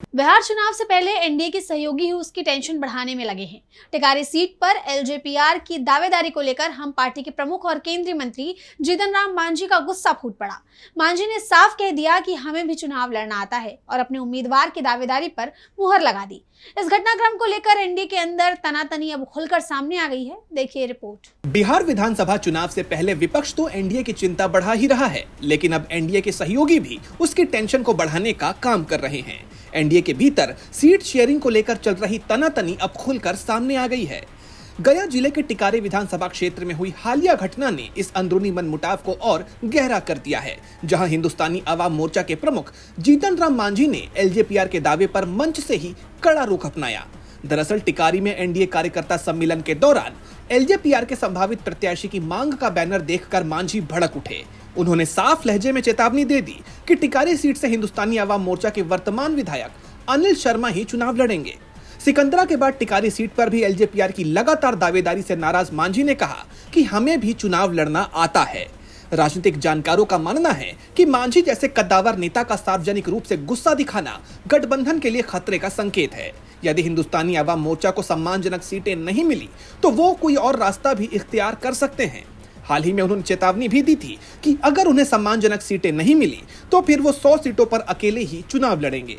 बिहार चुनाव से पहले एनडीए के सहयोगी ही उसकी टेंशन बढ़ाने में लगे हैं। टिकारी सीट पर एलजेपीआर की दावेदारी को लेकर हम पार्टी के प्रमुख और केंद्रीय मंत्री जीतन राम मांझी का गुस्सा फूट पड़ा। मांझी ने साफ कह दिया कि हमें भी चुनाव लड़ना आता है और अपने उम्मीदवार की दावेदारी पर मुहर लगा दी। इस घटनाक्रम को लेकर एनडीए के अंदर तनातनी अब खुलकर सामने आ गई है। देखिए रिपोर्ट। बिहार विधानसभा चुनाव से पहले विपक्ष तो एनडीए की चिंता बढ़ा ही रहा है, लेकिन अब एनडीए के सहयोगी भी उसकी टेंशन को बढ़ाने का काम कर रहे हैं। एनडीए के भीतर सीट शेयरिंग को लेकर चल रही तनातनी अब खुलकर सामने आ गई है। गया जिले के टिकारी विधानसभा क्षेत्र में हुई हालिया घटना ने इस अंदरूनी मनमुटाव को और गहरा कर दिया है, जहां हिंदुस्तानी आवाम मोर्चा के प्रमुख जीतन राम मांझी ने एलजेपीआर के दावे पर मंच से ही कड़ा रुख अपनाया। दरअसल टिकारी में एनडीए कार्यकर्ता सम्मेलन के दौरान एलजेपीआर के संभावित प्रत्याशी की मांग का बैनर देखकर मांझी भड़क उठे। उन्होंने साफ लहजे में चेतावनी दे दी कि टिकारी सीट से हिंदुस्तानी आवाम मोर्चा के वर्तमान विधायक अनिल शर्मा ही चुनाव लड़ेंगे। सिकंदरा के बाद टिकारी सीट पर भी एलजेपीआर की लगातार दावेदारी से नाराज मांझी ने कहा कि हमें भी चुनाव लड़ना आता है। राजनीतिक जानकारों का मानना है कि मांझी जैसे कद्दावर नेता का सार्वजनिक रूप से गुस्सा दिखाना गठबंधन के लिए खतरे का संकेत है। यदि हिंदुस्तानी आवाम मोर्चा को सम्मानजनक सीटें नहीं मिली तो वो कोई और रास्ता भी इख्तियार कर सकते हैं। हाल ही में उन्होंने चेतावनी भी दी थी कि अगर उन्हें सम्मानजनक सीटें नहीं मिली तो फिर वो 100 सीटों पर अकेले ही चुनाव लड़ेंगे।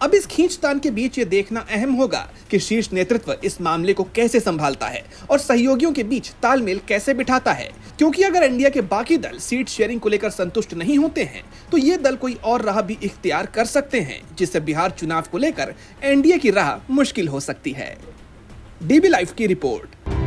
अब इस खींचतान के बीच ये देखना अहम होगा कि शीर्ष नेतृत्व इस मामले को कैसे संभालता है और सहयोगियों के बीच तालमेल कैसे बिठाता है, क्योंकि अगर एनडीए के बाकी दल सीट शेयरिंग को लेकर संतुष्ट नहीं होते हैं तो ये दल कोई और राह भी इख्तियार कर सकते हैं, जिससे बिहार चुनाव को लेकर एनडीए की राह मुश्किल हो सकती है। डीबी लाइव की रिपोर्ट।